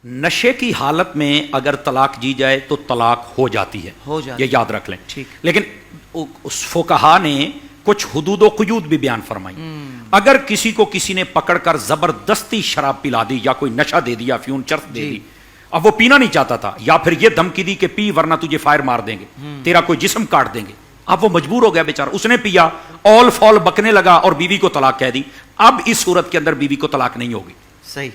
نشے کی حالت میں اگر طلاق دی جائے تو طلاق ہو جاتی ہے، یہ یاد رکھ لیں. لیکن اس فقہا نے کچھ حدود و قیود بھی بیان فرمائی. اگر کسی کو کسی نے پکڑ کر زبردستی شراب پلا دی یا کوئی نشہ دے دیا، فیون چرس دے دی، اب وہ پینا نہیں چاہتا تھا، یا پھر یہ دھمکی دی کہ پی ورنہ تجھے فائر مار دیں گے، تیرا کوئی جسم کاٹ دیں گے، اب وہ مجبور ہو گیا بیچارہ، اس نے پیا، اول فال بکنے لگا اور بیوی کو طلاق کہہ دی. اب اس صورت کے اندر بیوی کو طلاق نہیں ہوگی. صحیح.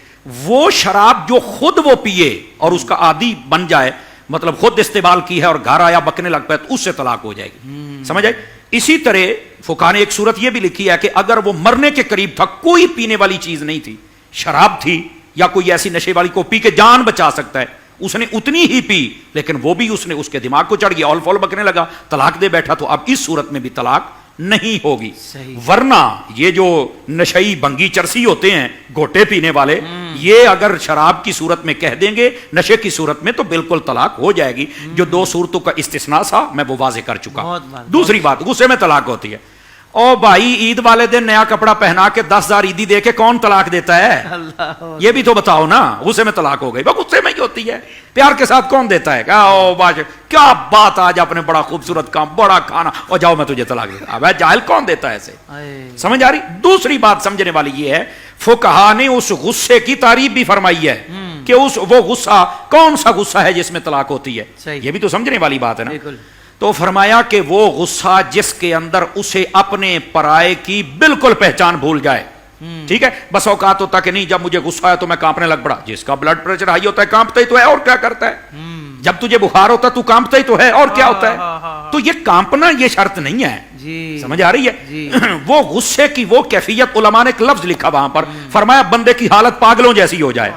وہ شراب جو خود وہ پیے اور اس کا عادی بن جائے، مطلب خود استعمال کی ہے اور گھر آیا بکنے لگ پائے، تو اس سے طلاق ہو جائے گی. سمجھ آئے؟ اسی طرح فقہا نے ایک صورت یہ بھی لکھی ہے کہ اگر وہ مرنے کے قریب تھا، کوئی پینے والی چیز نہیں تھی، شراب تھی یا کوئی ایسی نشے والی کو پی کے جان بچا سکتا ہے، اس نے اتنی ہی پی لیکن وہ بھی اس کے دماغ کو چڑھ گیا، اول فول بکنے لگا، طلاق دے بیٹھا، تو اب اس صورت میں بھی طلاق نہیں ہوگی. ورنہ یہ جو نشئی بنگی چرسی ہوتے ہیں، گھوٹے پینے والے، یہ اگر شراب کی صورت میں کہہ دیں گے، نشے کی صورت میں، تو بالکل طلاق ہو جائے گی. جو دو صورتوں کا استثناء تھا میں وہ واضح کر چکا. دوسری بات، غصے میں طلاق ہوتی ہے. او بھائی، عید والے دن نیا کپڑا پہنا کے 10,000 عیدی دے کے کون طلاق دیتا ہے؟ یہ بھی تو بتاؤ نا. غصے میں طلاق ہو گئی، بس غصے میں ہی ہوتی ہے. پیار کے ساتھ کون دیتا ہے؟ کیا بات، آج آپ نے بڑا خوبصورت کام، بڑا کھانا، اور جاؤ میں تجھے طلاق دیتا. اب جاہل کون دیتا ہے ایسے؟ سمجھ آ رہی؟ دوسری بات سمجھنے والی یہ ہے، فقہا نے اس غصے کی تعریف بھی فرمائی ہے کہ وہ غصہ کون سا غصہ ہے جس میں طلاق ہوتی ہے. یہ بھی تو سمجھنے والی بات ہے نا. تو فرمایا کہ وہ غصہ جس کے اندر اسے اپنے پرائے کی بالکل پہچان بھول جائے. ٹھیک ہے، بس اوقات ہوتا کہ نہیں، جب مجھے غصہ ہے تو میں کانپنے لگ پڑا. جس کا بلڈ پریشر ہائی ہوتا ہے کانپتا ہی تو ہے، اور کیا کرتا ہے؟ جب تجھے بخار ہوتا ہے تو کانپتا ہی تو ہے، اور کیا ہوتا ہے؟ تو یہ کانپنا یہ شرط نہیں ہے. سمجھ آ رہی ہے؟ وہ غصے کی وہ کیفیت، علماء نے ایک لفظ لکھا وہاں پر، فرمایا بندے کی حالت پاگلوں جیسی ہو جائے.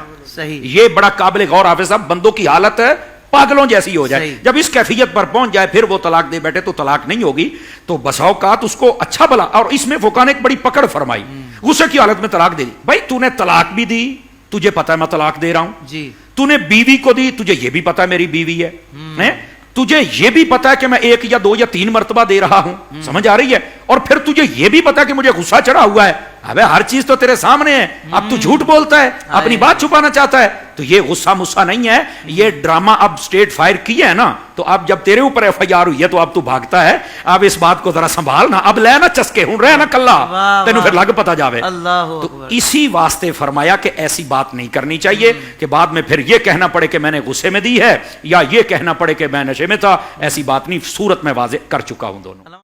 یہ بڑا قابل غور حافظ صاحب، بندوں کی حالت ہے پاگلوں جیسی ہو جائے. جب اس کیفیت پر پہنچ جائے پھر وہ طلاق دے بیٹھے تو طلاق نہیں ہوگی. تو بسا اوقات اس کو اچھا بلا، اور اس میں فقہا نے ایک بڑی پکڑ فرمائی، غصے کی حالت میں طلاق دے دی. بھائی تو نے طلاق بھی دی، تجھے پتا ہے میں طلاق دے رہا ہوں. تو نے بیوی کو دی، تجھے یہ بھی پتا ہے میری بیوی ہے، تجھے یہ بھی پتا ہے کہ میں 1 یا 2 یا 3 مرتبہ دے رہا ہوں. سمجھ آ رہی ہے؟ اور پھر تجھے یہ بھی پتا ہے کہ مجھے غصہ چڑھا ہوا ہے. ابے ہر چیز تو تیرے سامنے ہے، اب تو جھوٹ بولتا ہے، اپنی بات چھپانا چاہتا ہے. تو یہ غصہ مسا نہیں ہے، یہ ڈرامہ اب اسٹیٹ فائر کیا ہے نا. تو اب جب تیرے اوپر FIR ہوئی ہے تو اب تو بھاگتا ہے. اب اس بات کو ذرا سنبھالنا، اب لے نا چسکے ہوں رہے نا کلا، تینوں پھر لگ پتا جاوے. تو اسی واسطے فرمایا کہ ایسی بات نہیں کرنی چاہیے کہ بعد میں پھر یہ کہنا پڑے کہ میں نے غصے میں دی ہے، یا یہ کہنا پڑے کہ میں نشے میں تھا. ایسی بات نہیں، صورت میں واضح کر چکا ہوں دونوں.